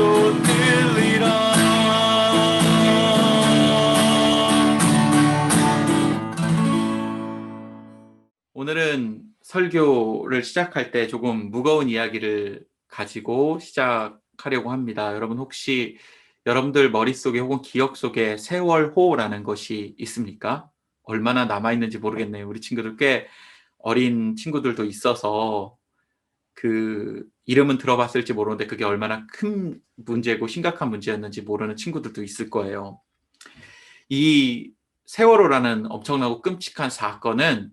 솟으리라. 오늘은 설교를 시작할 때 조금 무거운 이야기를 가지고 시작하려고 합니다. 여러분 혹시 여러분들 머릿속에 혹은 기억 속에 세월호라는 것이 있습니까? 얼마나 남아있는지 모르겠네요. 우리 친구들 꽤 어린 친구들도 있어서 그 이름은 들어봤을지 모르는데 그게 얼마나 큰 문제고 심각한 문제였는지 모르는 친구들도 있을 거예요. 이 세월호라는 엄청나고 끔찍한 사건은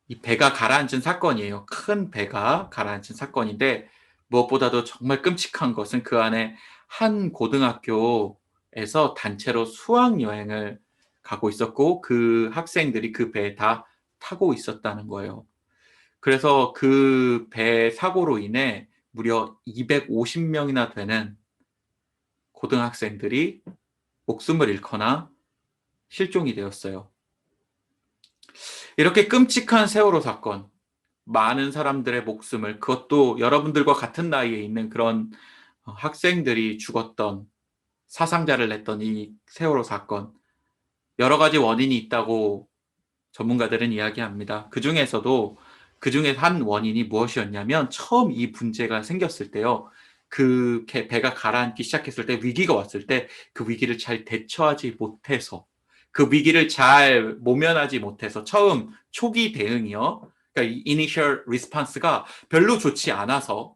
이 배가 가라앉은 사건이에요. 큰 배가 가라앉은 사건인데 무엇보다도 정말 끔찍한 것은 그 안에 한 고등학교에서 단체로 수학여행을 가고 있었고 그 학생들이 그 배에 다 타고 있었다는 거예요. 그래서 그 배 사고로 인해 무려 250명이나 되는 고등학생들이 목숨을 잃거나 실종이 되었어요. 이렇게 끔찍한 세월호 사건, 많은 사람들의 목숨을, 그것도 여러분들과 같은 나이에 있는 그런 학생들이 죽었던, 사상자를 냈던 이 세월호 사건, 여러 가지 원인이 있다고 전문가들은 이야기합니다. 그중에 한 원인이 무엇이었냐면 처음 이 문제가 생겼을 때요. 그 배가 가라앉기 시작했을 때, 위기가 왔을 때 그 위기를 잘 대처하지 못해서, 그 위기를 잘 모면하지 못해서 처음 초기 대응이요. 그러니까 이 initial response가 별로 좋지 않아서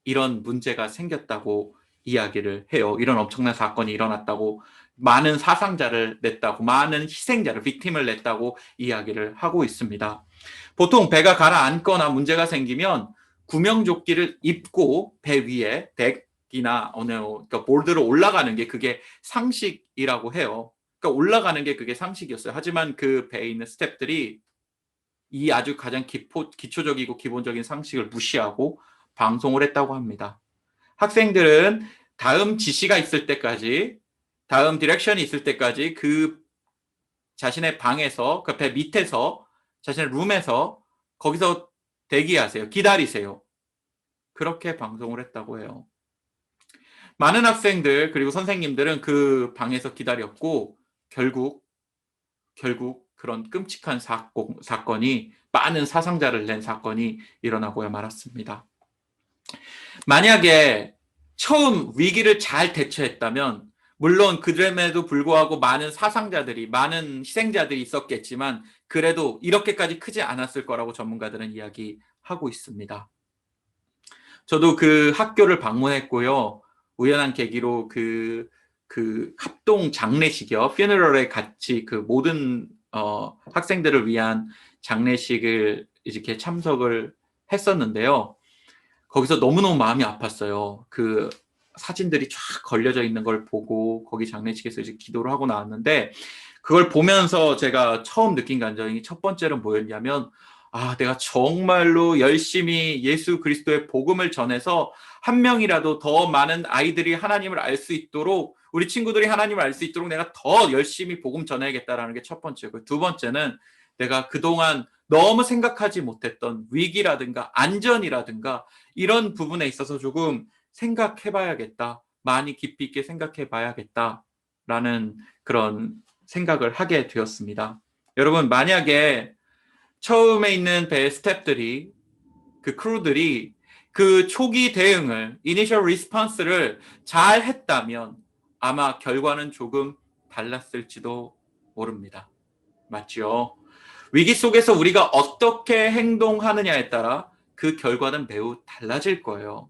이런 문제가 생겼다고 이야기를 해요. 이런 엄청난 사건이 일어났다고, 많은 사상자를 냈다고, 많은 희생자를, 빅팀을 냈다고 이야기를 하고 있습니다. 보통 배가 가라앉거나 문제가 생기면 구명조끼를 입고 배 위에 덱이나 그러니까 볼드로 올라가는 게 그게 상식이라고 해요. 그러니까 올라가는 게 그게 상식이었어요. 하지만 그 배에 있는 스태프들이 이 아주 가장 기초적이고 기본적인 상식을 무시하고 방송을 했다고 합니다. 학생들은 다음 지시가 있을 때까지, 다음 디렉션이 있을 때까지 그 자신의 방에서, 그 배 밑에서, 자신의 룸에서 거기서 대기하세요. 기다리세요. 그렇게 방송을 했다고 해요. 많은 학생들 그리고 선생님들은 그 방에서 기다렸고 결국 그런 끔찍한 사건이, 많은 사상자를 낸 사건이 일어나고야 말았습니다. 만약에 처음 위기를 잘 대처했다면, 물론 그럼에도 불구하고 많은 사상자들이, 많은 희생자들이 있었겠지만 그래도 이렇게까지 크지 않았을 거라고 전문가들은 이야기하고 있습니다. 저도 그 학교를 방문했고요. 우연한 계기로 그 합동 장례식이요. funeral에 같이 그 모든 학생들을 위한 장례식을 이렇게 참석을 했었는데요. 거기서 너무너무 마음이 아팠어요. 그 사진들이 쫙 걸려져 있는 걸 보고 거기 장례식에서 이제 기도를 하고 나왔는데, 그걸 보면서 제가 처음 느낀 감정이 첫 번째로 뭐였냐면, 아, 내가 정말로 열심히 예수 그리스도의 복음을 전해서 한 명이라도 더 많은 아이들이 하나님을 알 수 있도록, 우리 친구들이 하나님을 알 수 있도록 내가 더 열심히 복음 전해야겠다라는 게 첫 번째고, 두 번째는 내가 그동안 너무 생각하지 못했던 위기라든가 안전이라든가 이런 부분에 있어서 조금 생각해봐야겠다, 많이 깊이 있게 생각해봐야겠다라는 그런 생각을 하게 되었습니다. 여러분, 만약에 처음에 있는 배 스태프들이, 그 크루들이 그 초기 대응을, 이니셜 리스폰스를 잘 했다면 아마 결과는 조금 달랐을지도 모릅니다. 맞죠? 위기 속에서 우리가 어떻게 행동하느냐에 따라 그 결과는 매우 달라질 거예요.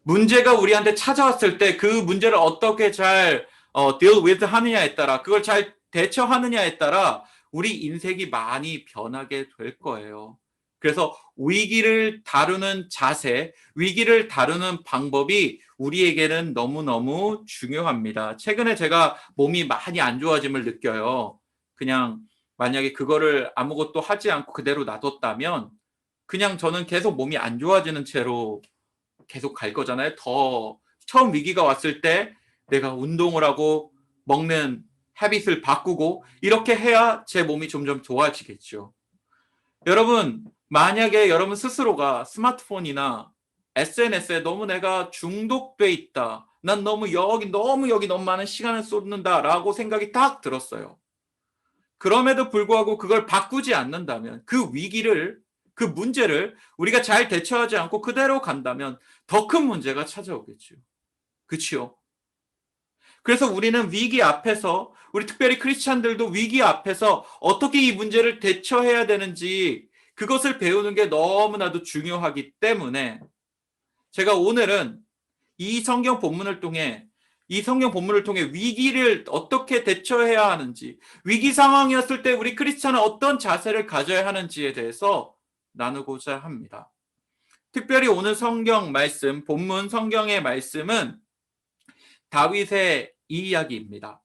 문제가 우리한테 찾아왔을 때 그 문제를 어떻게 잘 deal with 하느냐에 따라, 그걸 잘 대처하느냐에 따라 우리 인생이 많이 변하게 될 거예요. 그래서 위기를 다루는 자세, 위기를 다루는 방법이 우리에게는 너무너무 중요합니다. 최근에 제가 몸이 많이 안 좋아짐을 느껴요. 그냥 만약에 그거를 아무것도 하지 않고 그대로 놔뒀다면 그냥 저는 계속 몸이 안 좋아지는 채로 계속 갈 거잖아요. 더 처음 위기가 왔을 때 내가 운동을 하고 먹는 헤빗을 바꾸고 이렇게 해야 제 몸이 점점 좋아지겠죠. 여러분, 만약에 여러분 스스로가 스마트폰이나 SNS에 너무 내가 중독돼 있다, 난 너무 여기 너무 많은 시간을 쏟는다라고 생각이 딱 들었어요. 그럼에도 불구하고 그걸 바꾸지 않는다면 그 위기를, 그 문제를 우리가 잘 대처하지 않고 그대로 간다면 더 큰 문제가 찾아오겠죠. 그렇죠? 그래서 우리는 위기 앞에서, 우리 특별히 크리스찬들도 위기 앞에서 어떻게 이 문제를 대처해야 되는지 그것을 배우는 게 너무나도 중요하기 때문에 제가 오늘은 이 성경 본문을 통해 위기를 어떻게 대처해야 하는지, 위기 상황이었을 때 우리 크리스찬은 어떤 자세를 가져야 하는지에 대해서 나누고자 합니다. 특별히 오늘 성경 말씀, 본문 성경의 말씀은 다윗의 이야기입니다.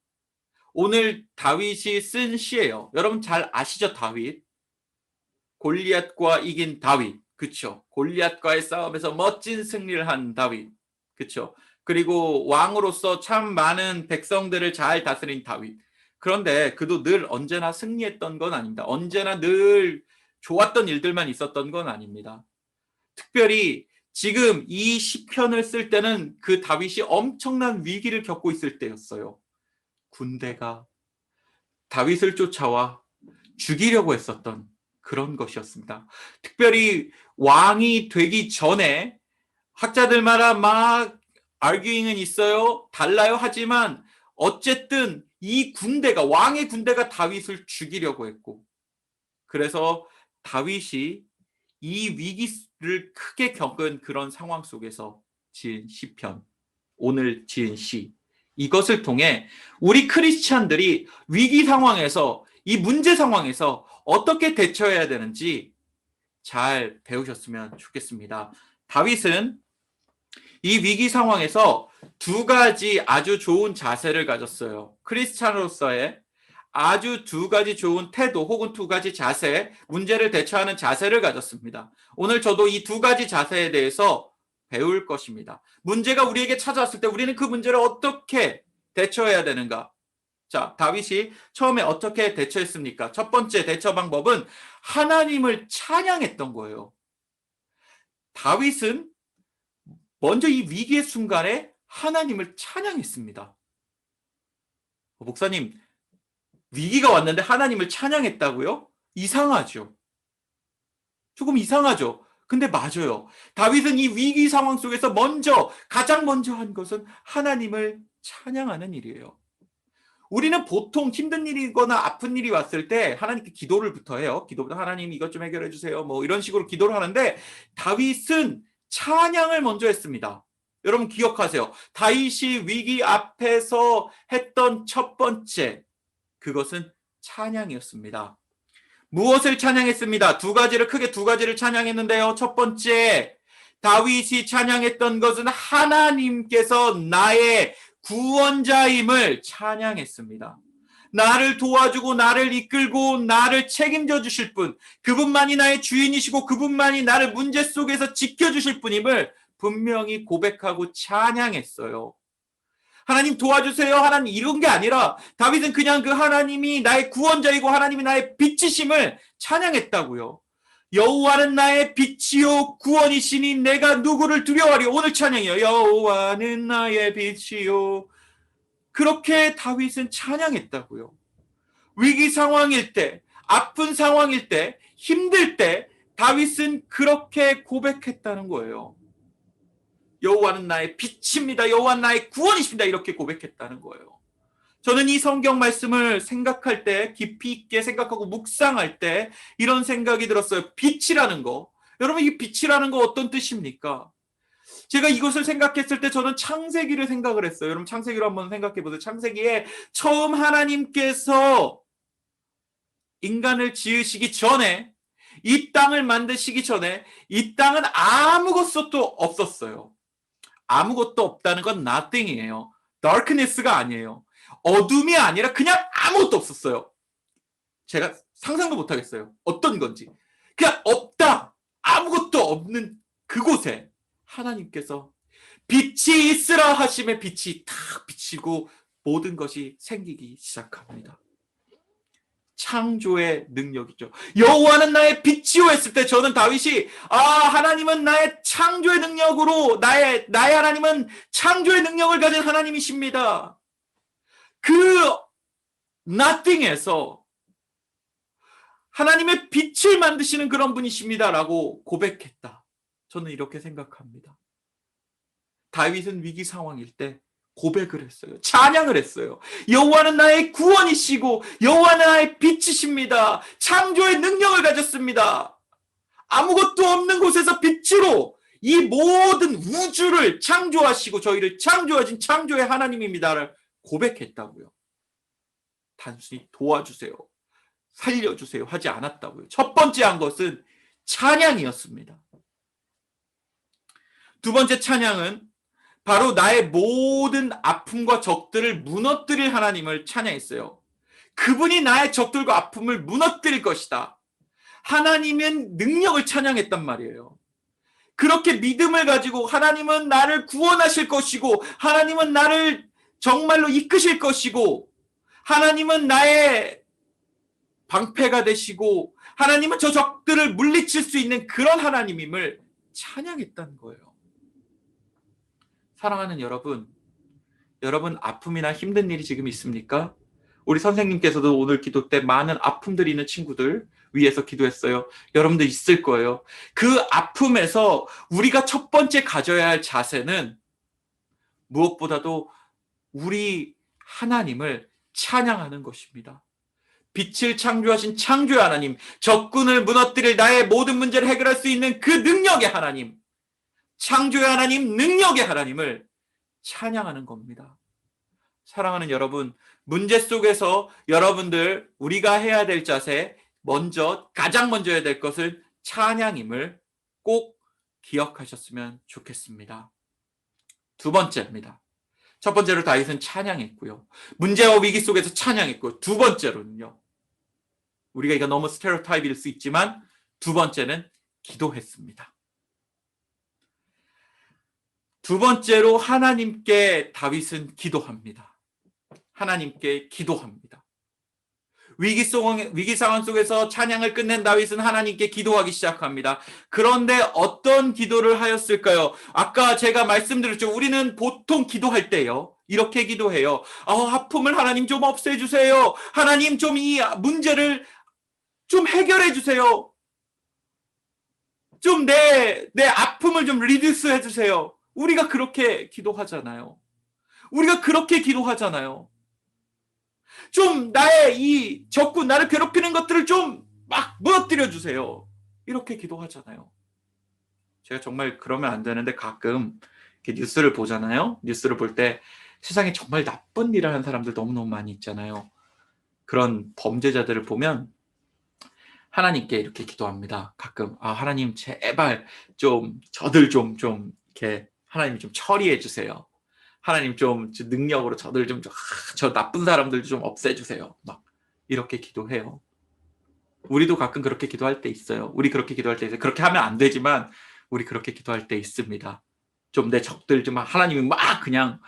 오늘 다윗이 쓴 시예요. 여러분 잘 아시죠? 다윗. 골리앗과 이긴 다윗. 그쵸? 골리앗과의 싸움에서 멋진 승리를 한 다윗. 그쵸? 그리고 왕으로서 참 많은 백성들을 잘 다스린 다윗. 그런데 그도 늘 언제나 승리했던 건 아닙니다. 언제나 늘 좋았던 일들만 있었던 건 아닙니다. 특별히 지금 이 시편을 쓸 때는 그 다윗이 엄청난 위기를 겪고 있을 때였어요. 군대가 다윗을 쫓아와 죽이려고 했었던 그런 것이었습니다. 특별히 왕이 되기 전에 학자들마다 막 arguing은 있어요. 달라요. 하지만 어쨌든 이 군대가, 왕의 군대가 다윗을 죽이려고 했고, 그래서 다윗이 이 위기를 크게 겪은 그런 상황 속에서 지은 시편, 오늘 지은 시, 이것을 통해 우리 크리스찬들이 위기 상황에서, 이 문제 상황에서 어떻게 대처해야 되는지 잘 배우셨으면 좋겠습니다. 다윗은 이 위기 상황에서 두 가지 아주 좋은 자세를 가졌어요. 크리스찬으로서의 아주 두 가지 좋은 태도 혹은 두 가지 자세, 문제를 대처하는 자세를 가졌습니다. 오늘 저도 이 두 가지 자세에 대해서 배울 것입니다. 문제가 우리에게 찾아왔을 때 우리는 그 문제를 어떻게 대처해야 되는가? 자, 다윗이 처음에 어떻게 대처했습니까? 첫 번째 대처 방법은 하나님을 찬양했던 거예요. 다윗은 먼저 이 위기의 순간에 하나님을 찬양했습니다. 목사님, 위기가 왔는데 하나님을 찬양했다고요? 이상하죠. 조금 이상하죠. 근데 맞아요. 다윗은 이 위기 상황 속에서 가장 먼저 한 것은 하나님을 찬양하는 일이에요. 우리는 보통 힘든 일이거나 아픈 일이 왔을 때 하나님께 기도를부터 해요. 기도부터 하나님 이것 좀 해결해 주세요. 뭐 이런 식으로 기도를 하는데 다윗은 찬양을 먼저 했습니다. 여러분 기억하세요. 다윗이 위기 앞에서 했던 첫 번째, 그것은 찬양이었습니다. 무엇을 찬양했습니다? 크게 두 가지를 찬양했는데요. 첫 번째, 다윗이 찬양했던 것은 하나님께서 나의 구원자임을 찬양했습니다. 나를 도와주고 나를 이끌고 나를 책임져 주실 분, 그분만이 나의 주인이시고 그분만이 나를 문제 속에서 지켜주실 분임을 분명히 고백하고 찬양했어요. 하나님 도와주세요. 하나님 이런 게 아니라 다윗은 그냥 그 하나님이 나의 구원자이고 하나님이 나의 빛이심을 찬양했다고요. 여호와는 나의 빛이요 구원이시니 내가 누구를 두려워하리요. 오늘 찬양이요. 여호와는 나의 빛이요. 그렇게 다윗은 찬양했다고요. 위기 상황일 때, 아픈 상황일 때, 힘들 때 다윗은 그렇게 고백했다는 거예요. 여호와는 나의 빛입니다. 여호와는 나의 구원이십니다. 이렇게 고백했다는 거예요. 저는 이 성경 말씀을 생각할 때, 깊이 있게 생각하고 묵상할 때 이런 생각이 들었어요. 빛이라는 거. 여러분 이 빛이라는 거 어떤 뜻입니까? 제가 이것을 생각했을 때 저는 창세기를 생각을 했어요. 여러분 창세기로 한번 생각해 보세요. 창세기에 처음 하나님께서 인간을 지으시기 전에, 이 땅을 만드시기 전에 이 땅은 아무것도 없었어요. 아무것도 없다는 건 nothing이에요. darkness가 아니에요. 어둠이 아니라 그냥 아무것도 없었어요. 제가 상상도 못하겠어요. 어떤 건지. 그냥 없다. 아무것도 없는 그곳에 하나님께서 빛이 있으라 하심에 빛이 탁 비치고 모든 것이 생기기 시작합니다. 창조의 능력이죠. 여호와는 나의 빛이요 했을 때 저는 다윗이 하나님은 나의 창조의 능력으로 나의 하나님은 창조의 능력을 가진 하나님이십니다. 그 nothing에서 하나님의 빛을 만드시는 그런 분이십니다라고 고백했다. 저는 이렇게 생각합니다. 다윗은 위기 상황일 때 고백을 했어요. 찬양을 했어요. 여호와는 나의 구원이시고 여호와는 나의 빛이십니다. 창조의 능력을 가졌습니다. 아무것도 없는 곳에서 빛으로 이 모든 우주를 창조하시고 저희를 창조하신 창조의 하나님입니다를 고백했다고요. 단순히 도와주세요, 살려주세요 하지 않았다고요. 첫 번째 한 것은 찬양이었습니다. 두 번째 찬양은 바로 나의 모든 아픔과 적들을 무너뜨릴 하나님을 찬양했어요. 그분이 나의 적들과 아픔을 무너뜨릴 것이다. 하나님은 능력을 찬양했단 말이에요. 그렇게 믿음을 가지고 하나님은 나를 구원하실 것이고 하나님은 나를 정말로 이끄실 것이고 하나님은 나의 방패가 되시고 하나님은 저 적들을 물리칠 수 있는 그런 하나님임을 찬양했다는 거예요. 사랑하는 여러분, 여러분 아픔이나 힘든 일이 지금 있습니까? 우리 선생님께서도 오늘 기도 때 많은 아픔들이 있는 친구들 위해서 기도했어요. 여러분들 있을 거예요. 그 아픔에서 우리가 첫 번째 가져야 할 자세는 무엇보다도 우리 하나님을 찬양하는 것입니다. 빛을 창조하신 창조의 하나님, 적군을 무너뜨릴 나의 모든 문제를 해결할 수 있는 그 능력의 하나님, 창조의 하나님, 능력의 하나님을 찬양하는 겁니다. 사랑하는 여러분, 문제 속에서 여러분들 우리가 해야 될 자세, 가장 먼저 해야 될 것은 찬양임을 꼭 기억하셨으면 좋겠습니다. 두 번째입니다. 첫 번째로 다윗은 찬양했고요. 문제와 위기 속에서 찬양했고, 두 번째로는요. 우리가 이거 너무 스테레오타입일 수 있지만 두 번째는 기도했습니다. 두 번째로 하나님께 다윗은 기도합니다. 하나님께 기도합니다. 위기 상황 속에서 찬양을 끝낸 다윗은 하나님께 기도하기 시작합니다. 그런데 어떤 기도를 하였을까요? 아까 제가 말씀드렸죠. 우리는 보통 기도할 때요, 이렇게 기도해요. 아픔을 하나님 좀 없애주세요. 하나님 좀 이 문제를 좀 해결해 주세요. 좀 내 아픔을 좀 리듀스 해주세요. 우리가 그렇게 기도하잖아요. 좀 나의 이 적군, 나를 괴롭히는 것들을 좀 막 무너뜨려 주세요. 이렇게 기도하잖아요. 제가 정말 그러면 안 되는데 가끔 이렇게 뉴스를 보잖아요. 뉴스를 볼 때 세상에 정말 나쁜 일을 하는 사람들 너무너무 많이 있잖아요. 그런 범죄자들을 보면 하나님께 이렇게 기도합니다. 가끔 하나님 제발 좀 저들 좀 이렇게 하나님 좀 처리해 주세요. 하나님 좀 능력으로 저들 좀 저 나쁜 사람들 좀 없애주세요. 막 이렇게 기도해요. 우리도 가끔 그렇게 기도할 때 있어요. 그렇게 하면 안 되지만 우리 그렇게 기도할 때 있습니다. 좀 내 적들 좀 하나님이 그냥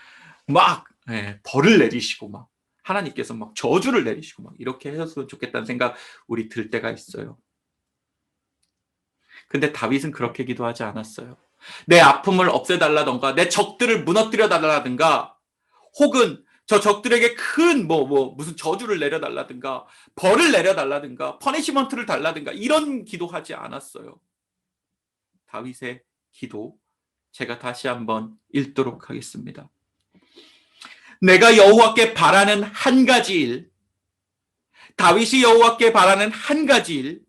벌을 내리시고 하나님께서 저주를 내리시고 이렇게 하셨으면 좋겠다는 생각 우리 들 때가 있어요. 근데 다윗은 그렇게 기도하지 않았어요. 내 아픔을 없애달라던가 내 적들을 무너뜨려 달라든가 혹은 저 적들에게 큰 무슨 저주를 내려달라든가 벌을 내려달라든가 퍼니시먼트를 달라든가 이런 기도하지 않았어요. 다윗의 기도 제가 다시 한번 읽도록 하겠습니다. 내가 여호와께 바라는 한 가지 일, 다윗이 여호와께 바라는 한 가지 일,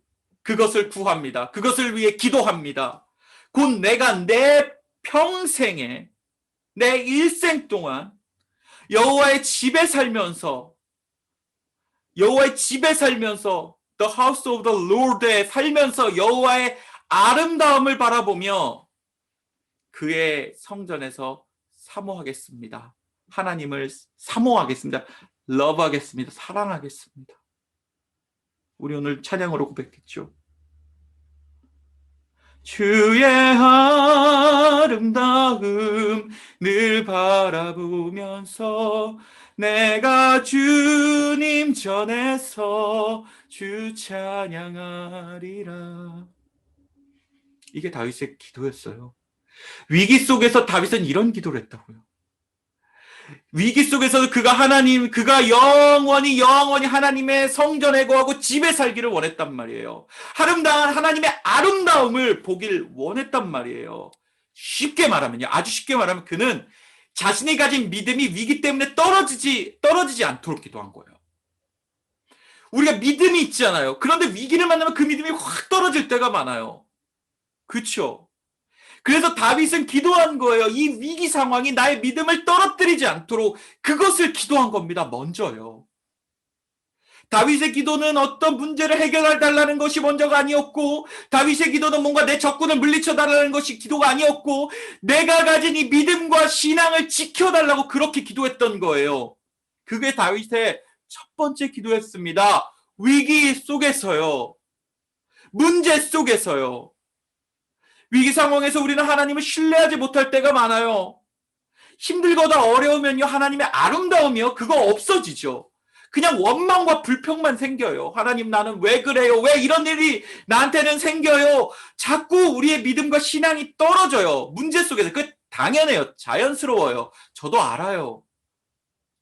그것을 구합니다. 그것을 위해 기도합니다. 곧 내가 내 평생에 내 일생 동안 여호와의 집에 살면서 The House of the Lord에 살면서 여호와의 아름다움을 바라보며 그의 성전에서 사모하겠습니다. 하나님을 사모하겠습니다. 러브하겠습니다. 사랑하겠습니다. 우리 오늘 찬양으로 고백했죠. 주의 아름다움 늘 바라보면서 내가 주님 전에서 주 찬양하리라. 이게 다윗의 기도였어요. 위기 속에서 다윗은 이런 기도를 했다고요. 위기 속에서 그가 영원히 하나님의 성전에 거하고 집에 살기를 원했단 말이에요. 하나님의 아름다움을 보길 원했단 말이에요. 쉽게 말하면요. 아주 쉽게 말하면 그는 자신이 가진 믿음이 위기 때문에 떨어지지 않도록 기도한 거예요. 우리가 믿음이 있잖아요. 그런데 위기를 만나면 그 믿음이 확 떨어질 때가 많아요. 그렇죠? 그래서 다윗은 기도한 거예요. 이 위기 상황이 나의 믿음을 떨어뜨리지 않도록 그것을 기도한 겁니다. 먼저요. 다윗의 기도는 어떤 문제를 해결해 달라는 것이 먼저가 아니었고, 다윗의 기도는 뭔가 내 적군을 물리쳐 달라는 것이 기도가 아니었고, 내가 가진 이 믿음과 신앙을 지켜달라고 그렇게 기도했던 거예요. 그게 다윗의 첫 번째 기도였습니다. 위기 속에서요. 문제 속에서요. 위기 상황에서 우리는 하나님을 신뢰하지 못할 때가 많아요. 힘들거나 어려우면요, 하나님의 아름다움이요, 그거 없어지죠. 그냥 원망과 불평만 생겨요. 하나님, 나는 왜 그래요? 왜 이런 일이 나한테는 생겨요? 자꾸 우리의 믿음과 신앙이 떨어져요. 문제 속에서. 그 당연해요. 자연스러워요. 저도 알아요.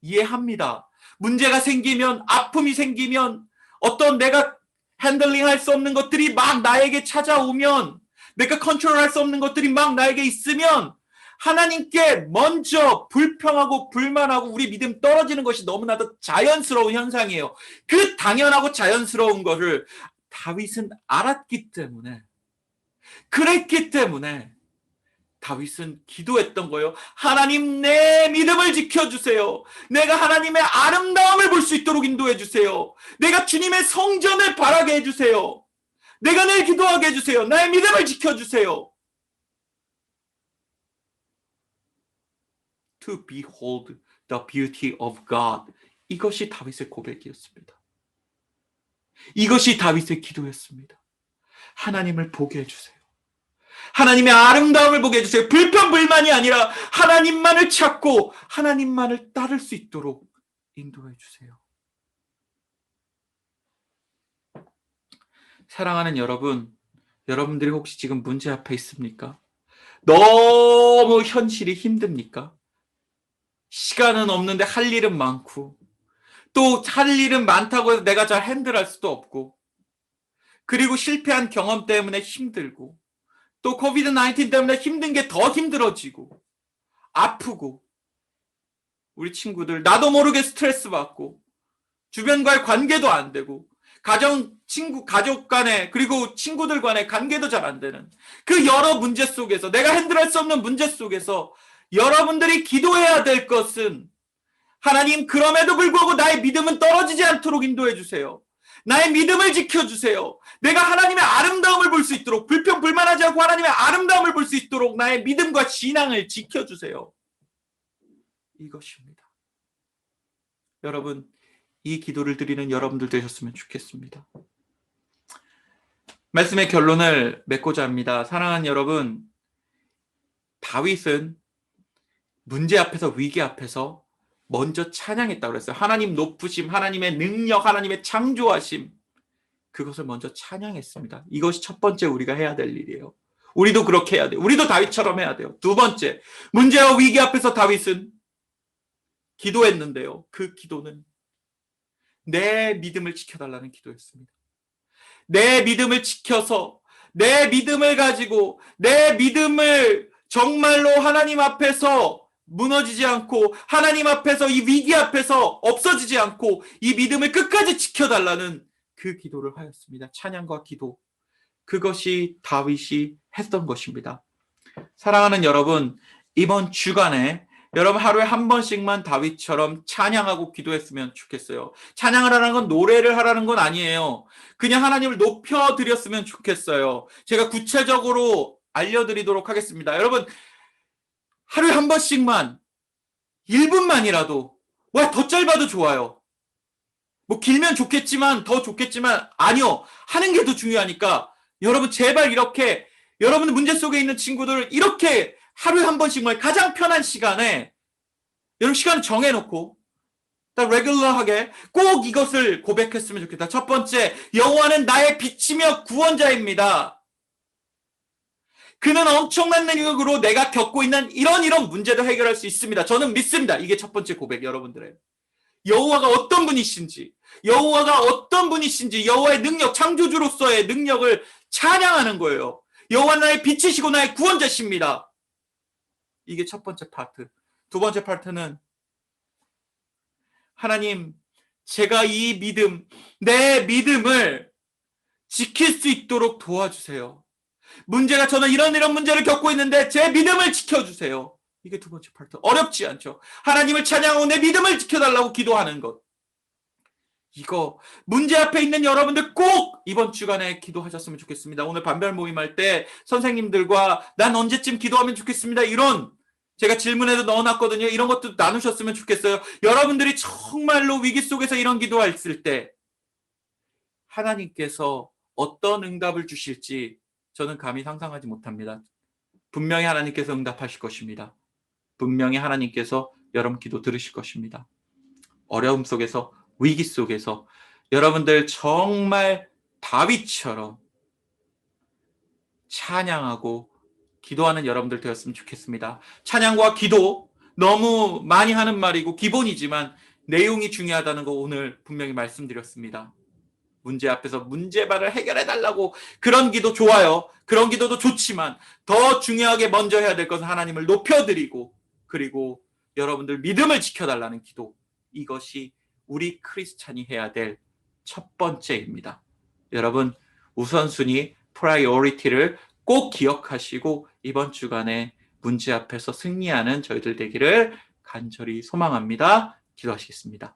이해합니다. 문제가 생기면, 아픔이 생기면, 어떤 내가 핸들링할 수 없는 것들이 막 나에게 찾아오면, 내가 컨트롤할 수 없는 것들이 막 나에게 있으면 하나님께 먼저 불평하고 불만하고 우리 믿음 떨어지는 것이 너무나도 자연스러운 현상이에요. 그 당연하고 자연스러운 것을 다윗은 알았기 때문에, 그랬기 때문에 다윗은 기도했던 거예요. 하나님, 내 믿음을 지켜주세요. 내가 하나님의 아름다움을 볼 수 있도록 인도해 주세요. 내가 주님의 성전을 바라게 해주세요. 내가 늘 기도하게 해주세요. 나의 믿음을 지켜주세요. To behold the beauty of God. 이것이 다윗의 고백이었습니다. 이것이 다윗의 기도였습니다. 하나님을 보게 해주세요. 하나님의 아름다움을 보게 해주세요. 불평불만이 아니라 하나님만을 찾고 하나님만을 따를 수 있도록 인도해 주세요. 사랑하는 여러분, 여러분들이 혹시 지금 문제 앞에 있습니까? 너무 현실이 힘듭니까? 시간은 없는데 할 일은 많고, 또 할 일은 많다고 해서 내가 잘 핸들할 수도 없고, 그리고 실패한 경험 때문에 힘들고, 또 코비드-19 때문에 힘든 게 더 힘들어지고, 아프고, 우리 친구들 나도 모르게 스트레스 받고, 주변과의 관계도 안 되고, 가족 간에, 그리고 친구들 간의 관계도 잘 안 되는 그 여러 문제 속에서, 내가 핸들할 수 없는 문제 속에서 여러분들이 기도해야 될 것은, 하나님, 그럼에도 불구하고 나의 믿음은 떨어지지 않도록 인도해 주세요. 나의 믿음을 지켜주세요. 내가 하나님의 아름다움을 볼 수 있도록, 불평불만하지 않고 하나님의 아름다움을 볼 수 있도록 나의 믿음과 신앙을 지켜주세요. 이것입니다. 여러분, 이 기도를 드리는 여러분들 되셨으면 좋겠습니다. 말씀의 결론을 맺고자 합니다. 사랑하는 여러분, 다윗은 문제 앞에서, 위기 앞에서 먼저 찬양했다고 그랬어요. 하나님 높으심, 하나님의 능력, 하나님의 창조하심, 그것을 먼저 찬양했습니다. 이것이 첫 번째 우리가 해야 될 일이에요. 우리도 그렇게 해야 돼요. 우리도 다윗처럼 해야 돼요. 두 번째, 문제와 위기 앞에서 다윗은 기도했는데요. 그 기도는 내 믿음을 지켜달라는 기도였습니다. 내 믿음을 지켜서, 내 믿음을 가지고, 내 믿음을 정말로 하나님 앞에서 무너지지 않고, 하나님 앞에서, 이 위기 앞에서 없어지지 않고 이 믿음을 끝까지 지켜달라는 그 기도를 하였습니다. 찬양과 기도, 그것이 다윗이 했던 것입니다. 사랑하는 여러분, 이번 주간에 여러분 하루에 한 번씩만 다윗처럼 찬양하고 기도했으면 좋겠어요. 찬양을 하라는 건 노래를 하라는 건 아니에요. 그냥 하나님을 높여드렸으면 좋겠어요. 제가 구체적으로 알려드리도록 하겠습니다. 여러분, 하루에 한 번씩만, 1분만이라도, 더 짧아도 좋아요. 뭐 길면 좋겠지만, 더 좋겠지만, 아니요. 하는 게 더 중요하니까 여러분 제발 이렇게 여러분 문제 속에 있는 친구들을 이렇게 하루에 한 번씩만 가장 편한 시간에 여러분 시간을 정해놓고 딱 레귤러하게 꼭 이것을 고백했으면 좋겠다. 첫 번째, 여호와는 나의 빛이며 구원자입니다. 그는 엄청난 능력으로 내가 겪고 있는 이런 문제도 해결할 수 있습니다. 저는 믿습니다. 이게 첫 번째 고백, 여러분들의. 여호와가 어떤 분이신지, 여호와의 능력, 창조주로서의 능력을 찬양하는 거예요. 여호와 나의 빛이시고 나의 구원자십니다. 이게 첫 번째 파트. 두 번째 파트는 하나님, 제가 이 믿음, 내 믿음을 지킬 수 있도록 도와주세요. 저는 이런 문제를 겪고 있는데 제 믿음을 지켜주세요. 이게 두 번째 파트. 어렵지 않죠. 하나님을 찬양하고 내 믿음을 지켜달라고 기도하는 것. 이거 문제 앞에 있는 여러분들 꼭 이번 주간에 기도하셨으면 좋겠습니다. 오늘 반별 모임할 때 선생님들과 난 언제쯤 기도하면 좋겠습니다. 이런 제가 질문에도 넣어놨거든요. 이런 것도 나누셨으면 좋겠어요. 여러분들이 정말로 위기 속에서 이런 기도했을 때 하나님께서 어떤 응답을 주실지 저는 감히 상상하지 못합니다. 분명히 하나님께서 응답하실 것입니다. 분명히 하나님께서 여러분 기도 들으실 것입니다. 어려움 속에서, 위기 속에서 여러분들 정말 다윗처럼 찬양하고 기도하는 여러분들 되었으면 좋겠습니다. 찬양과 기도 너무 많이 하는 말이고 기본이지만 내용이 중요하다는 거 오늘 분명히 말씀드렸습니다. 문제 앞에서 문제발을 해결해달라고 그런 기도 좋아요. 그런 기도도 좋지만 더 중요하게 먼저 해야 될 것은 하나님을 높여드리고 그리고 여러분들 믿음을 지켜달라는 기도. 이것이 우리 크리스찬이 해야 될 첫 번째입니다. 여러분 우선순위 프라이어리티를 꼭 기억하시고 이번 주간에 문제 앞에서 승리하는 저희들 되기를 간절히 소망합니다. 기도하시겠습니다.